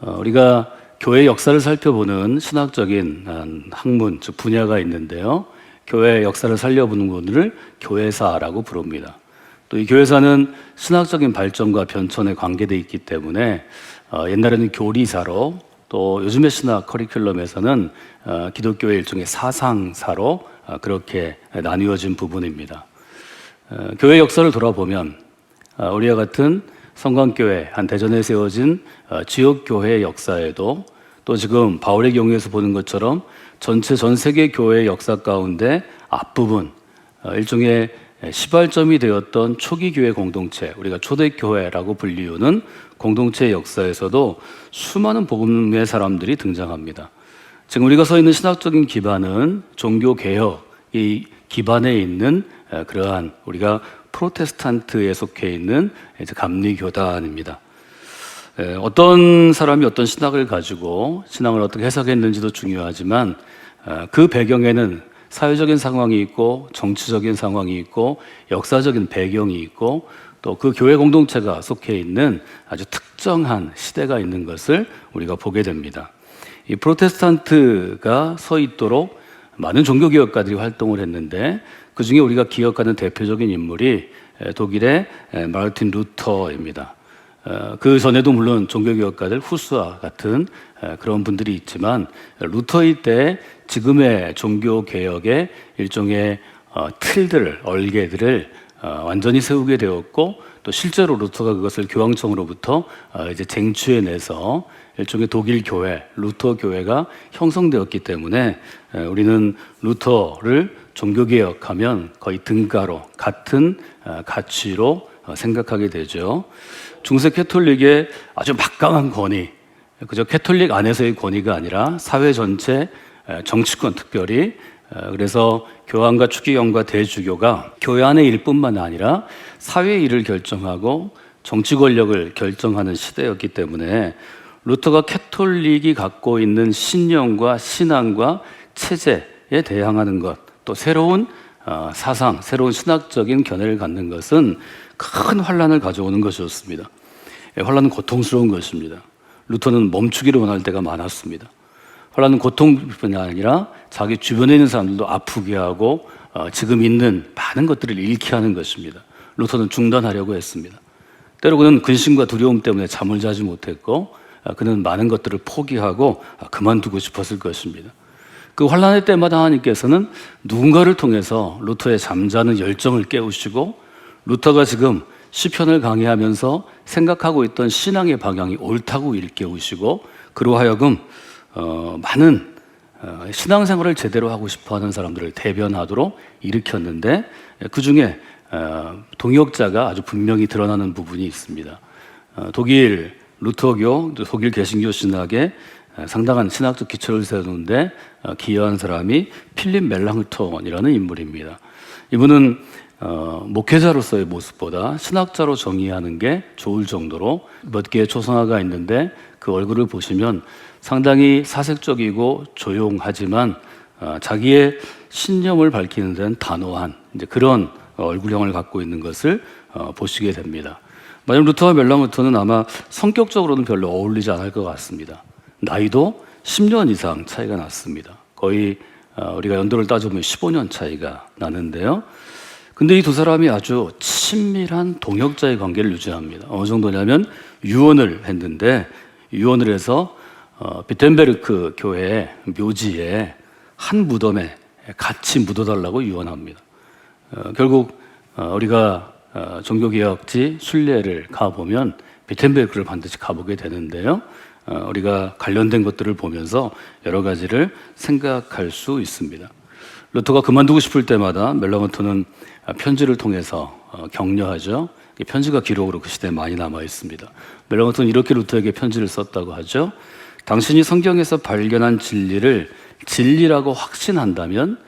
우리가 교회 역사를 살펴보는 신학적인 학문, 즉 분야가 있는데요. 교회 역사를 살려보는 것을 교회사라고 부릅니다. 또 이 교회사는 신학적인 발전과 변천에 관계되어 있기 때문에 옛날에는 교리사로, 또 요즘의 신학 커리큘럼에서는 기독교의 일종의 사상사로 그렇게 나뉘어진 부분입니다. 교회 역사를 돌아보면 우리와 같은 성광교회, 한 대전에 세워진 지역교회의 역사에도, 또 지금 바울의 경우에서 보는 것처럼 전 세계 교회의 역사 가운데 앞부분, 일종의 시발점이 되었던 초기 교회 공동체, 우리가 초대교회라고 불리우는 공동체의 역사에서도 수많은 복음의 사람들이 등장합니다. 지금 우리가 서 있는 신학적인 기반은 종교개혁이 기반에 있는 그러한 우리가 프로테스탄트에 속해 있는 감리교단입니다. 어떤 사람이 어떤 신학을 가지고 신앙을 어떻게 해석했는지도 중요하지만 그 배경에는 사회적인 상황이 있고 정치적인 상황이 있고 역사적인 배경이 있고 또 그 교회 공동체가 속해 있는 아주 특정한 시대가 있는 것을 우리가 보게 됩니다. 이 프로테스탄트가 서 있도록 많은 종교개혁가들이 활동을 했는데 그 중에 우리가 기억하는 대표적인 인물이 독일의 마르틴 루터입니다. 그 전에도 물론 종교개혁가들 후스와 같은 그런 분들이 있지만 루터의 때 지금의 종교개혁의 일종의 틀들을, 얼개들을 완전히 세우게 되었고, 또 실제로 루터가 그것을 교황청으로부터 이제 쟁취해내서 일종의 독일 교회, 루터 교회가 형성되었기 때문에 우리는 루터를 종교개혁하면 거의 등가로, 같은 가치로 생각하게 되죠. 중세 캐톨릭의 아주 막강한 권위, 그저 캐톨릭 안에서의 권위가 아니라 사회 전체, 정치권 특별히, 그래서 교황과 추기경과 대주교가 교회 안의 일뿐만 아니라 사회의 일을 결정하고 정치 권력을 결정하는 시대였기 때문에 루터가 캐톨릭이 갖고 있는 신념과 신앙과 체제에 대항하는 것, 또 새로운 사상, 새로운 신학적인 견해를 갖는 것은 큰 환란을 가져오는 것이었습니다. 환란은 고통스러운 것입니다. 루터는 멈추기를 원할 때가 많았습니다. 환란은 고통뿐이 아니라 자기 주변에 있는 사람들도 아프게 하고 지금 있는 많은 것들을 잃게 하는 것입니다. 루터는 중단하려고 했습니다. 때로 그는 근심과 두려움 때문에 잠을 자지 못했고 그는 많은 것들을 포기하고 그만두고 싶었을 것입니다. 그 환란의 때마다 하나님께서는 누군가를 통해서 루터의 잠자는 열정을 깨우시고 루터가 지금 시편을 강의하면서 생각하고 있던 신앙의 방향이 옳다고 일깨우시고 그로 하여금 많은 신앙생활을 제대로 하고 싶어하는 사람들을 대변하도록 일으켰는데 그 중에 동역자가 아주 분명히 드러나는 부분이 있습니다. 독일 루터교, 독일 개신교 신학에 상당한 신학적 기초를 세우는데 기여한 사람이 필립 멜랑흐톤이라는 인물입니다. 이분은 목회자로서의 모습보다 신학자로 정의하는 게 좋을 정도로 몇 개의 초상화가 있는데 그 얼굴을 보시면 상당히 사색적이고 조용하지만 자기의 신념을 밝히는 데는 단호한 이제 그런 얼굴형을 갖고 있는 것을 보시게 됩니다. 만약 루터와 멜랑흐톤은 아마 성격적으로는 별로 어울리지 않을 것 같습니다. 나이도 10년 이상 차이가 났습니다. 거의 우리가 연도를 따져보면 15년 차이가 나는데요. 근데 이 두 사람이 아주 친밀한 동역자의 관계를 유지합니다. 어느 정도냐면 유언을 했는데 유언을 해서 비텐베르크 교회의 묘지에 한 무덤에 같이 묻어달라고 유언합니다. 결국 우리가 종교개혁지 순례를 가보면 비텐베르크를 반드시 가보게 되는데요. 우리가 관련된 것들을 보면서 여러 가지를 생각할 수 있습니다. 루터가 그만두고 싶을 때마다 멜랑흐톤은 편지를 통해서 격려하죠. 편지가 기록으로 그 시대에 많이 남아 있습니다. 멜랑흐톤은 이렇게 루터에게 편지를 썼다고 하죠. 당신이 성경에서 발견한 진리를 진리라고 확신한다면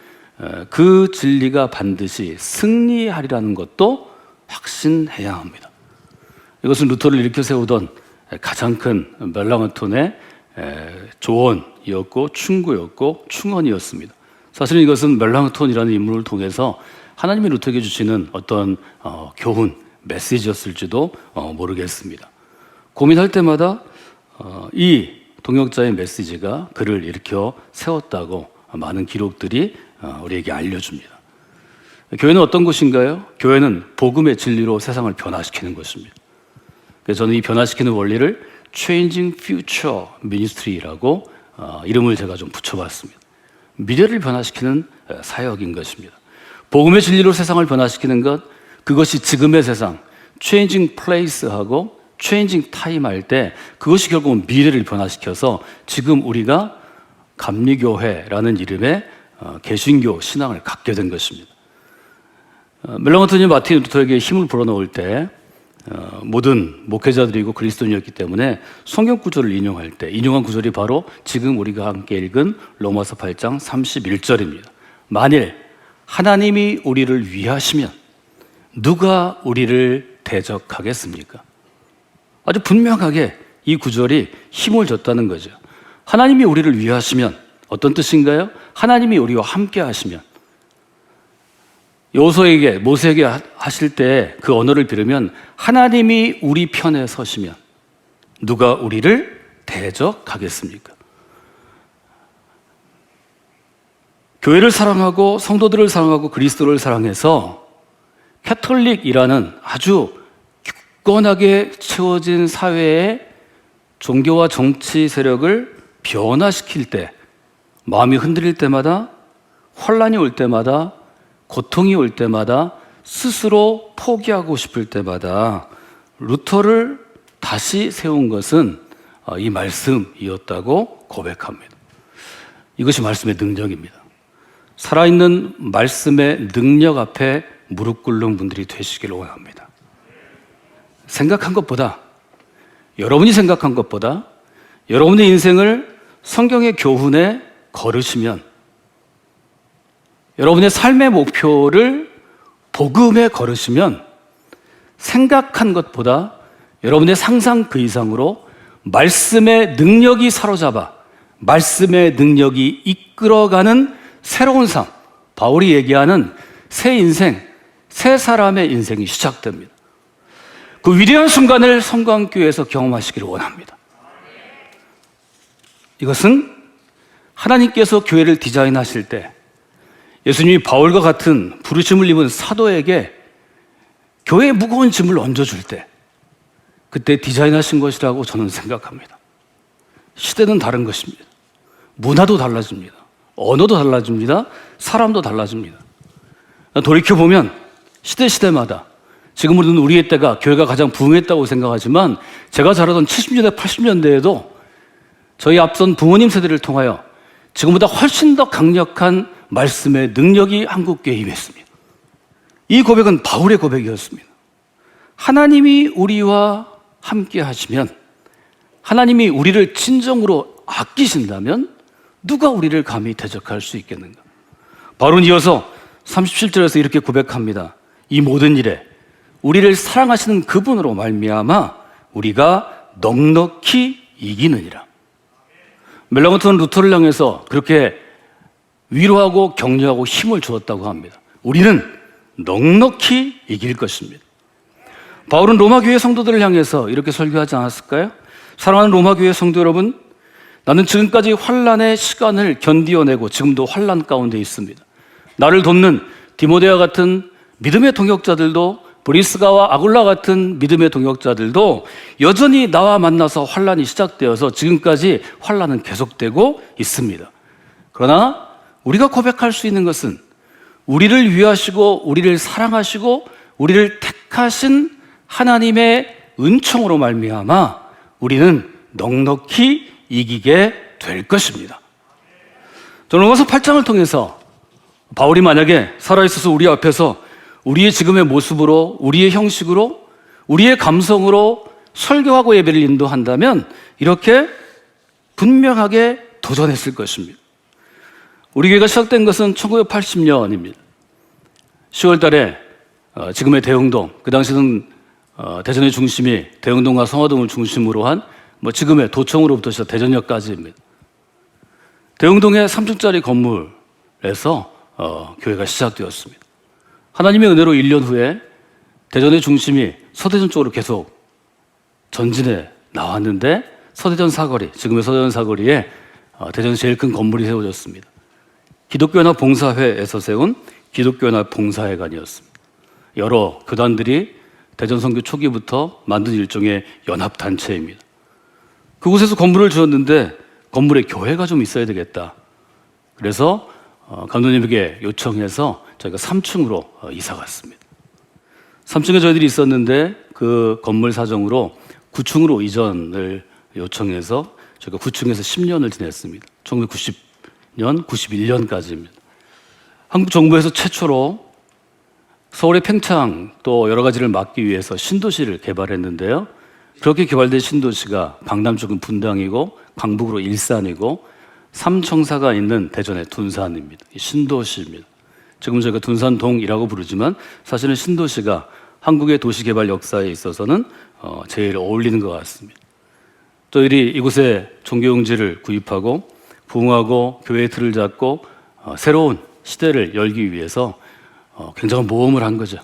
그 진리가 반드시 승리하리라는 것도 확신해야 합니다. 이것은 루터를 일으켜 세우던 가장 큰 멜랑흐톤의 조언이었고 충고였고 충언이었습니다. 사실은 이것은 멜랑흐톤이라는 인물을 통해서 하나님이 루터에게 주시는 어떤 교훈, 메시지였을지도 모르겠습니다. 고민할 때마다 이 동역자의 메시지가 그를 일으켜 세웠다고 많은 기록들이 우리에게 알려줍니다. 교회는 어떤 곳인가요? 교회는 복음의 진리로 세상을 변화시키는 것입니다. 그래서 저는 이 변화시키는 원리를 Changing Future Ministry라고 이름을 제가 좀 붙여봤습니다. 미래를 변화시키는 사역인 것입니다. 복음의 진리로 세상을 변화시키는 것, 그것이 지금의 세상, Changing Place하고 Changing Time 할 때 그것이 결국은 미래를 변화시켜서 지금 우리가 감리교회라는 이름의 개신교 신앙을 갖게 된 것입니다. 멜랑어튼이 마틴 루터에게 힘을 불어넣을 때 모든 목회자들이고 그리스도인이었기 때문에 성경 구절을 인용할 때 인용한 구절이 바로 지금 우리가 함께 읽은 로마서 8장 31절입니다. 만일 하나님이 우리를 위하시면 누가 우리를 대적하겠습니까? 아주 분명하게 이 구절이 힘을 줬다는 거죠. 하나님이 우리를 위하시면 어떤 뜻인가요? 하나님이 우리와 함께 하시면, 여호수아에게 모세에게 하실 때 그 언어를 빌으면 하나님이 우리 편에 서시면 누가 우리를 대적하겠습니까? 교회를 사랑하고 성도들을 사랑하고 그리스도를 사랑해서 캐톨릭이라는 아주 굳건하게 채워진 사회의 종교와 정치 세력을 변화시킬 때, 마음이 흔들릴 때마다, 혼란이 올 때마다, 고통이 올 때마다, 스스로 포기하고 싶을 때마다 루터를 다시 세운 것은 이 말씀이었다고 고백합니다. 이것이 말씀의 능력입니다. 살아있는 말씀의 능력 앞에 무릎 꿇는 분들이 되시기를 원합니다. 생각한 것보다, 여러분이 생각한 것보다 여러분의 인생을 성경의 교훈에 걸으시면, 여러분의 삶의 목표를 복음에 걸으시면 생각한 것보다 여러분의 상상 그 이상으로 말씀의 능력이 사로잡아 말씀의 능력이 이끌어가는 새로운 삶, 바울이 얘기하는 새 인생, 새 사람의 인생이 시작됩니다. 그 위대한 순간을 성광교회에서 경험하시기를 원합니다. 이것은 하나님께서 교회를 디자인하실 때 예수님이 바울과 같은 부르심을 입은 사도에게 교회의 무거운 짐을 얹어줄 때 그때 디자인하신 것이라고 저는 생각합니다. 시대는 다른 것입니다. 문화도 달라집니다. 언어도 달라집니다. 사람도 달라집니다. 돌이켜보면 시대마다, 지금 우리는 우리의 때가 교회가 가장 부흥했다고 생각하지만 제가 자라던 70년대, 80년대에도 저희 앞선 부모님 세대를 통하여 지금보다 훨씬 더 강력한 말씀의 능력이 한국교회에 임했습니다. 이 고백은 바울의 고백이었습니다. 하나님이 우리와 함께 하시면, 하나님이 우리를 진정으로 아끼신다면 누가 우리를 감히 대적할 수 있겠는가? 바울은 이어서 37절에서 이렇게 고백합니다. 이 모든 일에 우리를 사랑하시는 그분으로 말미암아 우리가 넉넉히 이기느니라. 멜랑어튼은 루터를 향해서 그렇게 위로하고 격려하고 힘을 주었다고 합니다. 우리는 넉넉히 이길 것입니다. 바울은 로마교회 성도들을 향해서 이렇게 설교하지 않았을까요? 사랑하는 로마교회 성도 여러분, 나는 지금까지 환난의 시간을 견디어내고 지금도 환난 가운데 있습니다. 나를 돕는 디모데와 같은 믿음의 동역자들도, 브리스가와 아굴라 같은 믿음의 동역자들도 여전히 나와 만나서 환난이 시작되어서 지금까지 환난은 계속되고 있습니다. 그러나 우리가 고백할 수 있는 것은 우리를 위하시고 우리를 사랑하시고 우리를 택하신 하나님의 은총으로 말미암아 우리는 넉넉히 이기게 될 것입니다. 저는 로마서 8장을 통해서 바울이 만약에 살아있어서 우리 앞에서 우리의 지금의 모습으로, 우리의 형식으로, 우리의 감성으로 설교하고 예배를 인도한다면 이렇게 분명하게 도전했을 것입니다. 우리 교회가 시작된 것은 1980년입니다. 10월 달에 지금의 대흥동, 그 당시는 대전의 중심이 대흥동과 성화동을 중심으로 한 지금의 도청으로부터 시작 대전역까지입니다. 대흥동의 3층짜리 건물에서 교회가 시작되었습니다. 하나님의 은혜로 1년 후에 대전의 중심이 서대전 쪽으로 계속 전진해 나왔는데 서대전 사거리, 지금의 서대전 사거리에 대전에서 제일 큰 건물이 세워졌습니다. 기독교연합 봉사회에서 세운 기독교연합 봉사회관이었습니다. 여러 교단들이 대전 선교 초기부터 만든 일종의 연합단체입니다. 그곳에서 건물을 지었는데 건물에 교회가 좀 있어야 되겠다. 그래서 감독님에게 요청해서 저희가 3층으로 이사 갔습니다. 3층에 저희들이 있었는데 그 건물 사정으로 9층으로 이전을 요청해서 저희가 9층에서 10년을 지냈습니다. 1990년, 91년까지입니다. 한국 정부에서 최초로 서울의 팽창 또 여러 가지를 막기 위해서 신도시를 개발했는데요. 그렇게 개발된 신도시가 강남 쪽은 분당이고 강북으로 일산이고 삼청사가 있는 대전의 둔산입니다. 신도시입니다. 지금 저희가 둔산동이라고 부르지만 사실은 신도시가 한국의 도시개발 역사에 있어서는 제일 어울리는 것 같습니다. 저희들이 이곳에 종교용지를 구입하고 부흥하고 교회의 틀을 잡고 새로운 시대를 열기 위해서 굉장한 모험을 한 거죠.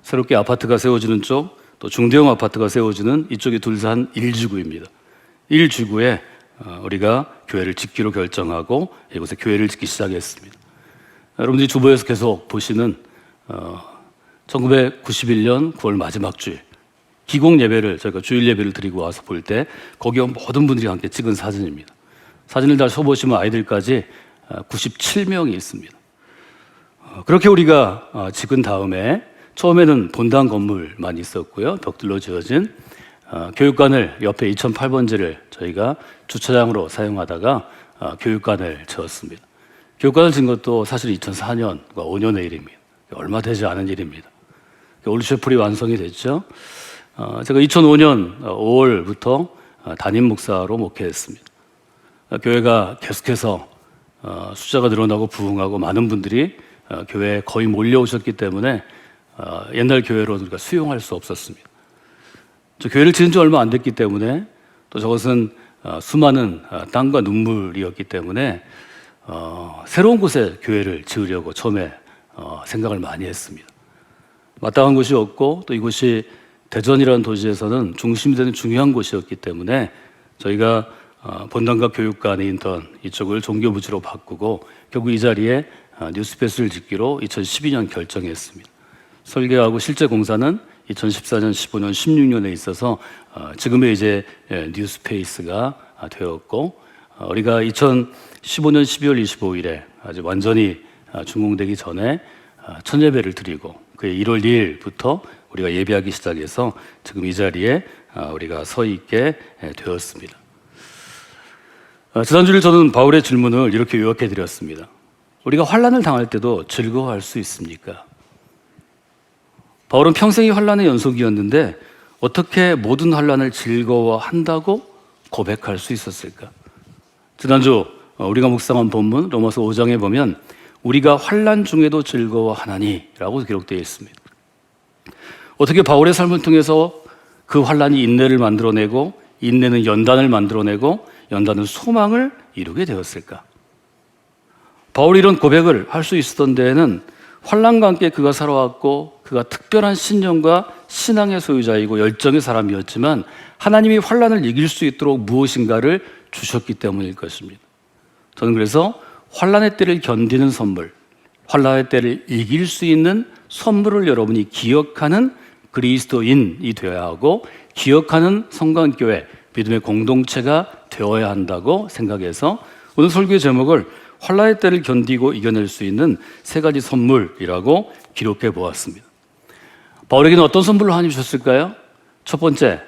새롭게 아파트가 세워지는 쪽, 또 중대형 아파트가 세워지는 이쪽이 둔산 1지구입니다. 1지구에 우리가 교회를 짓기로 결정하고 이곳에 교회를 짓기 시작했습니다. 여러분들이 주보에서 계속 보시는 1991년 9월 마지막 주일 기공 예배를 저희가 주일 예배를 드리고 와서 볼 때 거기 온 모든 분들이 함께 찍은 사진입니다. 사진을 다 쳐보시면 아이들까지 97명이 있습니다. 그렇게 우리가 찍은 다음에 처음에는 본당 건물만 있었고요. 벽돌로 지어진 교육관을 옆에 2008번지를 저희가 주차장으로 사용하다가 교육관을 지었습니다. 교육관을 지은 것도 사실 2004년, 5년의 일입니다. 얼마 되지 않은 일입니다. 올드셰플이 완성이 됐죠. 제가 2005년 5월부터 담임 목사로 목회했습니다. 교회가 계속해서 숫자가 늘어나고 부흥하고 많은 분들이 교회에 거의 몰려오셨기 때문에 옛날 교회로 우리가 수용할 수 없었습니다. 저 교회를 지은 지 얼마 안 됐기 때문에 또 저것은 수많은 땀과 눈물이었기 때문에 새로운 곳에 교회를 지으려고 처음에 생각을 많이 했습니다. 마땅한 곳이 없고 또 이곳이 대전이라는 도시에서는 중심이 되는 중요한 곳이었기 때문에 저희가 본당과 교육관에 있던 이쪽을 종교부지로 바꾸고 결국 이 자리에 뉴스페이스를 짓기로 2012년 결정했습니다. 설계하고 실제 공사는 2014년, 15년, 16년에 있어서 지금의 이제 뉴스페이스가 되었고 우리가 2015년 12월 25일에 아주 완전히 준공되기 전에 첫 예배를 드리고 그해 1월 2일부터 우리가 예배하기 시작해서 지금 이 자리에 우리가 서 있게 되었습니다. 지난주에 저는 바울의 질문을 이렇게 요약해 드렸습니다. 우리가 환난을 당할 때도 즐거워할 수 있습니까? 바울은 평생이 환난의 연속이었는데 어떻게 모든 환난을 즐거워한다고 고백할 수 있었을까? 지난주 우리가 묵상한 본문 로마서 5장에 보면 우리가 환난 중에도 즐거워하나니라고 기록되어 있습니다. 어떻게 바울의 삶을 통해서 그 환난이 인내를 만들어내고 인내는 연단을 만들어내고 연단은 소망을 이루게 되었을까? 바울이 이런 고백을 할 수 있었던 데에는 환난과 함께 그가 살아왔고 그가 특별한 신념과 신앙의 소유자이고 열정의 사람이었지만 하나님이 환난을 이길 수 있도록 무엇인가를 주셨기 때문일 것입니다. 저는 그래서 환난의 때를 견디는 선물, 환난의 때를 이길 수 있는 선물을 여러분이 기억하는 그리스도인이 되어야 하고 기억하는 성관교회, 믿음의 공동체가 되어야 한다고 생각해서 오늘 설교의 제목을 환난의 때를 견디고 이겨낼 수 있는 세 가지 선물이라고 기록해 보았습니다. 바울에게는 어떤 선물을 하나님 주셨을까요? 첫 번째,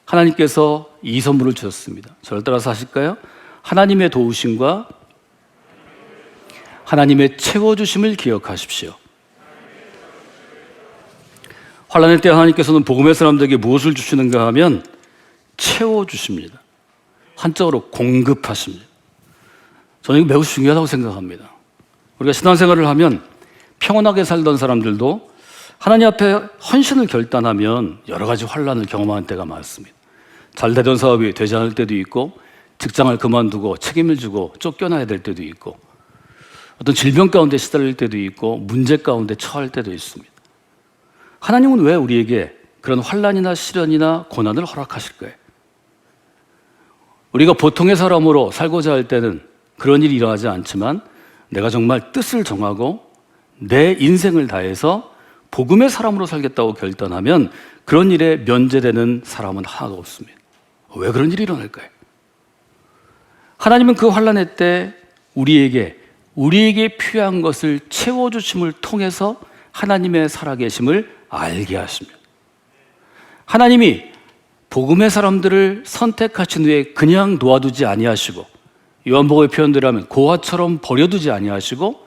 하나님께서 이 선물을 주셨습니다. 저를 따라서 하실까요? 하나님의 도우심과 하나님의 채워주심을 기억하십시오. 환난의 때 하나님께서는 복음의 사람들에게 무엇을 주시는가 하면 채워주십니다. 한자어로 공급하십니다. 저는 이거 매우 중요하다고 생각합니다. 우리가 신앙생활을 하면 평온하게 살던 사람들도 하나님 앞에 헌신을 결단하면 여러 가지 환난을 경험하는 때가 많습니다. 잘 되던 사업이 되지 않을 때도 있고 직장을 그만두고 책임을 지고 쫓겨나야 될 때도 있고 어떤 질병 가운데 시달릴 때도 있고 문제 가운데 처할 때도 있습니다. 하나님은 왜 우리에게 그런 환난이나 시련이나 고난을 허락하실까요? 우리가 보통의 사람으로 살고자 할 때는 그런 일이 일어나지 않지만 내가 정말 뜻을 정하고 내 인생을 다해서 복음의 사람으로 살겠다고 결단하면 그런 일에 면제되는 사람은 하나가 없습니다. 왜 그런 일이 일어날까요? 하나님은 그 환난의 때 우리에게 필요한 것을 채워주심을 통해서 하나님의 살아계심을 알게 하십니다. 하나님이 복음의 사람들을 선택하신 후에 그냥 놓아두지 아니하시고, 요한복음의 표현대로 하면 고아처럼 버려두지 아니하시고,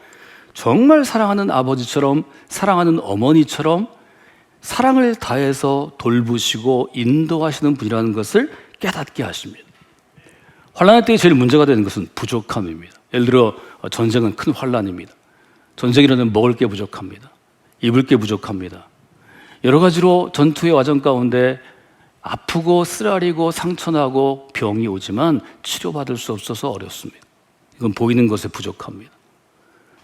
정말 사랑하는 아버지처럼, 사랑하는 어머니처럼 사랑을 다해서 돌보시고 인도하시는 분이라는 것을 깨닫게 하십니다. 환난의 때에 제일 문제가 되는 것은 부족함입니다. 예를 들어 전쟁은 큰 환난입니다. 전쟁이라는 먹을 게 부족합니다. 입을 게 부족합니다. 여러 가지로 전투의 과정 가운데 아프고 쓰라리고 상처나고 병이 오지만 치료받을 수 없어서 어렵습니다. 이건 보이는 것에 부족합니다.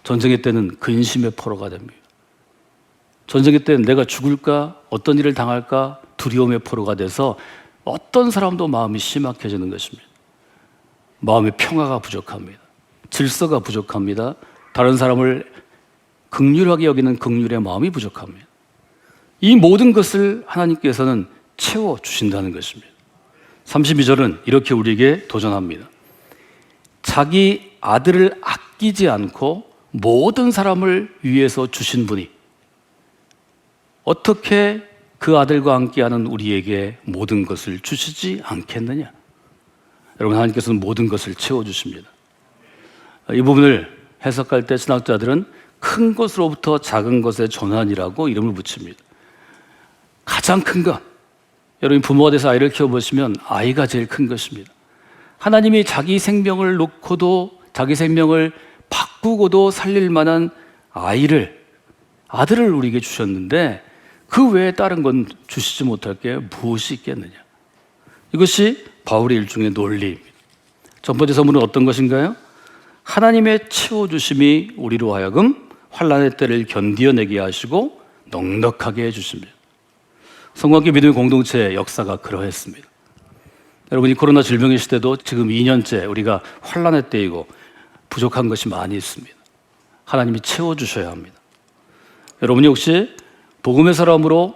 전쟁의 때는 근심의 포로가 됩니다. 전쟁의 때는 내가 죽을까, 어떤 일을 당할까 두려움의 포로가 돼서 어떤 사람도 마음이 심각해지는 것입니다. 마음의 평화가 부족합니다. 질서가 부족합니다. 다른 사람을 긍휼하게 여기는 긍휼의 마음이 부족합니다. 이 모든 것을 하나님께서는 채워주신다는 것입니다. 32절은 이렇게 우리에게 도전합니다. 자기 아들을 아끼지 않고 모든 사람을 위해서 주신 분이 어떻게 그 아들과 함께하는 우리에게 모든 것을 주시지 않겠느냐? 여러분, 하나님께서는 모든 것을 채워주십니다. 이 부분을 해석할 때 신학자들은 큰 것으로부터 작은 것의 전환이라고 이름을 붙입니다. 가장 큰 것, 여러분 부모가 돼서 아이를 키워보시면 아이가 제일 큰 것입니다. 하나님이 자기 생명을 놓고도, 자기 생명을 바꾸고도 살릴 만한 아들을 우리에게 주셨는데 그 외에 다른 건 주시지 못할 게 무엇이 있겠느냐? 이것이 바울의 일종의 논리입니다. 첫 번째 선물은 어떤 것인가요? 하나님의 채워주심이 우리로 하여금 환난의 때를 견디어내게 하시고 넉넉하게 해주십니다. 성관계 믿음의 공동체의 역사가 그러했습니다. 여러분이 코로나 질병의 시대도 지금 2년째 우리가 환난의 때이고 부족한 것이 많이 있습니다. 하나님이 채워주셔야 합니다. 여러분이 혹시 복음의 사람으로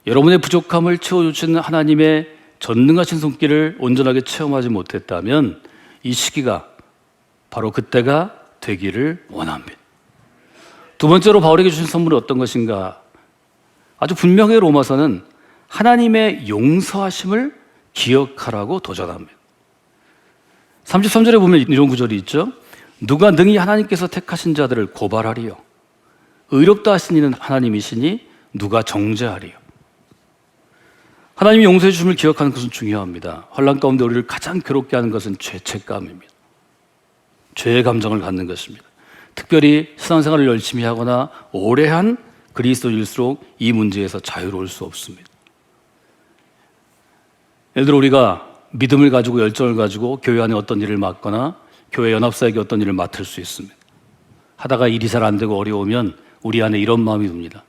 여러분의 부족함을 채워주시는 하나님의 전능하신 손길을 온전하게 체험하지 못했다면 이 시기가 바로 그때가 되기를 원합니다. 두 번째로 바울에게 주신 선물은 어떤 것인가? 아주 분명히 로마서는 하나님의 용서하심을 기억하라고 도전합니다. 33절에 보면 이런 구절이 있죠. 누가 능히 하나님께서 택하신 자들을 고발하리요? 의롭다 하신 이는 하나님이시니 누가 정죄하리요? 하나님이 용서해 주심을 기억하는 것은 중요합니다. 환난 가운데 우리를 가장 괴롭게 하는 것은 죄책감입니다. 죄의 감정을 갖는 것입니다. 특별히 신앙생활을 열심히 하거나 오래 한 그리스도일수록 이 문제에서 자유로울 수 없습니다. 예를 들어 우리가 믿음을 가지고 열정을 가지고 교회 안에 어떤 일을 맡거나 교회 연합사에게 어떤 일을 맡을 수 있습니다. 하다가 일이 잘 안 되고 어려우면 우리 안에 이런 마음이 듭니다.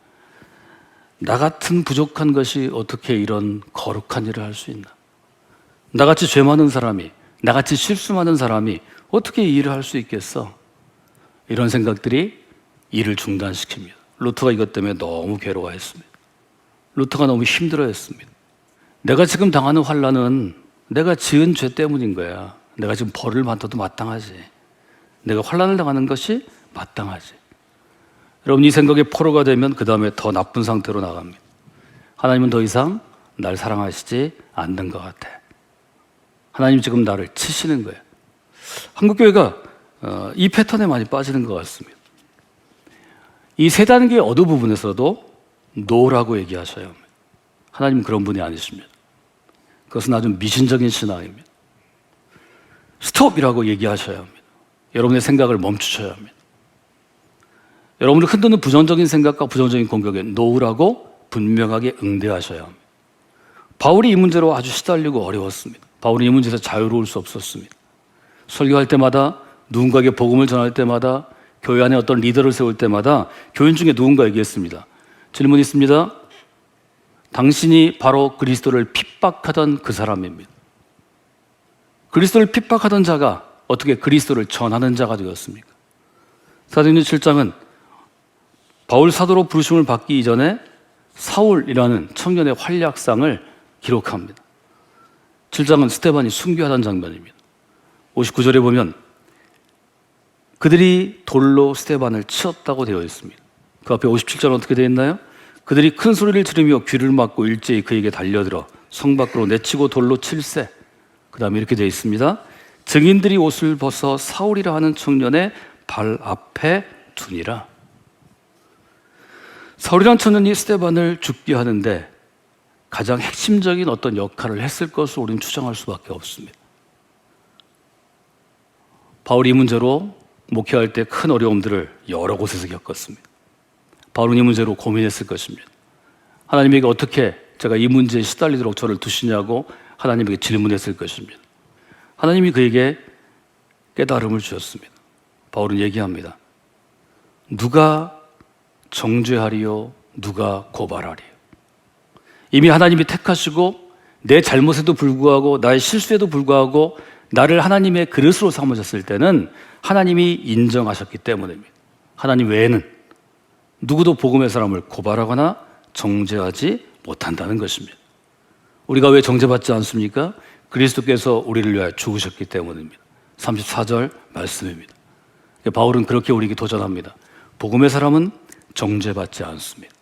나 같은 부족한 것이 어떻게 이런 거룩한 일을 할 수 있나? 나같이 죄 많은 사람이, 나같이 실수 많은 사람이 어떻게 이 일을 할 수 있겠어? 이런 생각들이 일을 중단시킵니다. 루터가 이것 때문에 너무 괴로워했습니다. 루터가 너무 힘들어했습니다. 내가 지금 당하는 환난은 내가 지은 죄 때문인 거야. 내가 지금 벌을 받아도 마땅하지. 내가 환난을 당하는 것이 마땅하지. 여러분, 이 생각에 포로가 되면 그 다음에 더 나쁜 상태로 나갑니다. 하나님은 더 이상 날 사랑하시지 않는 것 같아. 하나님 지금 나를 치시는 거예요. 한국교회가 이 패턴에 많이 빠지는 것 같습니다. 이 세 단계의 어두 부분에서도 노라고 얘기하셔야 합니다. 하나님은 그런 분이 아니십니다. 그것은 아주 미신적인 신앙입니다. 스톱이라고 얘기하셔야 합니다. 여러분의 생각을 멈추셔야 합니다. 여러분을 흔드는 부정적인 생각과 부정적인 공격에 노라고 분명하게 응대하셔야 합니다. 바울이 이 문제로 아주 시달리고 어려웠습니다. 바울이 이 문제에서 자유로울 수 없었습니다. 설교할 때마다, 누군가에게 복음을 전할 때마다, 교회 안에 어떤 리더를 세울 때마다 교인 중에 누군가 얘기했습니다. 질문이 있습니다. 당신이 바로 그리스도를 핍박하던 그 사람입니다. 그리스도를 핍박하던 자가 어떻게 그리스도를 전하는 자가 되었습니까? 사도행전 7장은 바울 사도로 부르심을 받기 이전에 사울이라는 청년의 활약상을 기록합니다. 7장은 스데반이 순교하던 장면입니다. 59절에 보면 그들이 돌로 스데반을 치었다고 되어 있습니다. 그 앞에 57절은 어떻게 되어 있나요? 그들이 큰 소리를 지르며 귀를 막고 일제히 그에게 달려들어 성 밖으로 내치고 돌로 칠세. 그 다음에 이렇게 되어 있습니다. 증인들이 옷을 벗어 사울이라 하는 청년의 발 앞에 두니라. 사울이라는 청년이 스데반을 죽게 하는데 가장 핵심적인 어떤 역할을 했을 것으로 우리는 추정할 수밖에 없습니다. 바울이 이 문제로 목회할 때 큰 어려움들을 여러 곳에서 겪었습니다. 바울은 이 문제로 고민했을 것입니다. 하나님에게 어떻게 제가 이 문제에 시달리도록 저를 두시냐고 하나님에게 질문했을 것입니다. 하나님이 그에게 깨달음을 주셨습니다. 바울은 얘기합니다. 누가 정죄하리요? 누가 고발하리요? 이미 하나님이 택하시고 내 잘못에도 불구하고 나의 실수에도 불구하고 나를 하나님의 그릇으로 삼으셨을 때는 하나님이 인정하셨기 때문입니다. 하나님 외에는 누구도 복음의 사람을 고발하거나 정죄하지 못한다는 것입니다. 우리가 왜 정죄받지 않습니까? 그리스도께서 우리를 위하여 죽으셨기 때문입니다. 34절 말씀입니다. 바울은 그렇게 우리에게 도전합니다. 복음의 사람은 정죄받지 않습니다.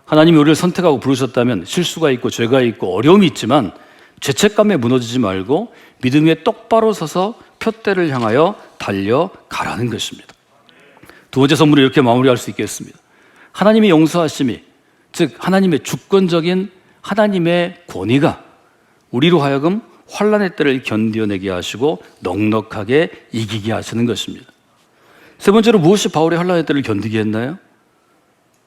하나님이 우리를 선택하고 부르셨다면 실수가 있고 죄가 있고 어려움이 있지만 죄책감에 무너지지 말고 믿음 위에 똑바로 서서 표대를 향하여 달려가라는 것입니다. 두 번째 선물을 이렇게 마무리할 수 있겠습니다. 하나님의 용서하심이, 즉 하나님의 주권적인 하나님의 권위가 우리로 하여금 환난의 때를 견뎌내게 하시고 넉넉하게 이기게 하시는 것입니다. 세 번째로 무엇이 바울의 환난의 때를 견디게 했나요?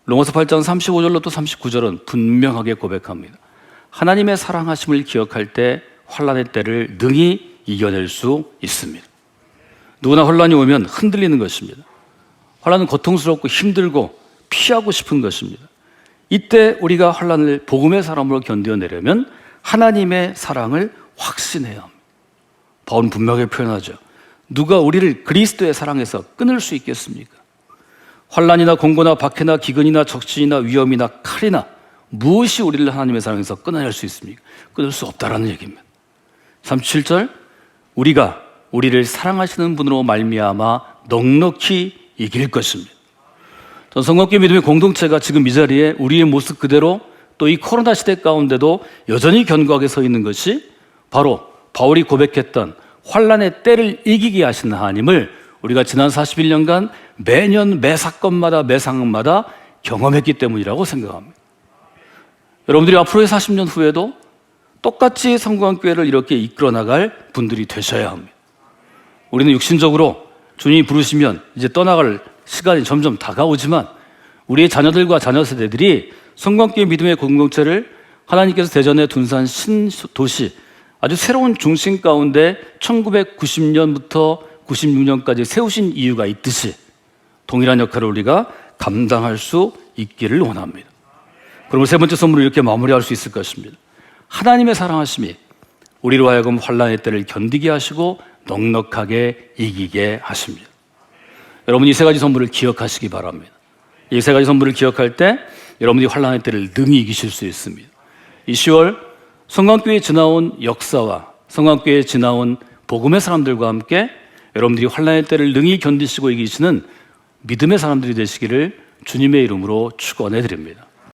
로마서 8장 35절로 또 39절은 분명하게 고백합니다. 하나님의 사랑하심을 기억할 때 환난의 때를 능히 이겨낼 수 있습니다. 누구나 환난이 오면 흔들리는 것입니다. 환난은 고통스럽고 힘들고 피하고 싶은 것입니다. 이때 우리가 환난을 복음의 사람으로 견뎌내려면 하나님의 사랑을 확신해야 합니다. 바울은 분명하게 표현하죠. 누가 우리를 그리스도의 사랑에서 끊을 수 있겠습니까? 환난이나 공고나 박해나 기근이나 적신이나 위험이나 칼이나 무엇이 우리를 하나님의 사랑에서 끊어낼 수 있습니까? 끊을 수 없다라는 얘기입니다. 37절, 우리가 우리를 사랑하시는 분으로 말미암아 넉넉히 이길 것입니다. 전 성공교회 믿음의 공동체가 지금 이 자리에 우리의 모습 그대로 또 이 코로나 시대 가운데도 여전히 견고하게 서 있는 것이 바로 바울이 고백했던 환난의 때를 이기게 하시는 하나님을 우리가 지난 41년간 매년 매 사건마다 매 상황마다 경험했기 때문이라고 생각합니다. 여러분들이 앞으로의 40년 후에도 똑같이 성공교회를 이렇게 이끌어 나갈 분들이 되셔야 합니다. 우리는 육신적으로 주님이 부르시면 이제 떠나갈 시간이 점점 다가오지만 우리의 자녀들과 자녀 세대들이 성공교회 믿음의 공동체를 하나님께서 대전에 둔산 신도시 아주 새로운 중심 가운데 1990년부터 96년까지 세우신 이유가 있듯이 동일한 역할을 우리가 감당할 수 있기를 원합니다. 그럼 세 번째 선물을 이렇게 마무리할 수 있을 것입니다. 하나님의 사랑하심이 우리로 하여금 환난의 때를 견디게 하시고 넉넉하게 이기게 하십니다. 여러분 이 세 가지 선물을 기억하시기 바랍니다. 이 세 가지 선물을 기억할 때 여러분이 환난의 때를 능히 이기실 수 있습니다. 이 10월 성광교회에 지나온 역사와 성광교회에 지나온 복음의 사람들과 함께 여러분들이 환난의 때를 능히 견디시고 이기시는 믿음의 사람들이 되시기를 주님의 이름으로 축원해 드립니다.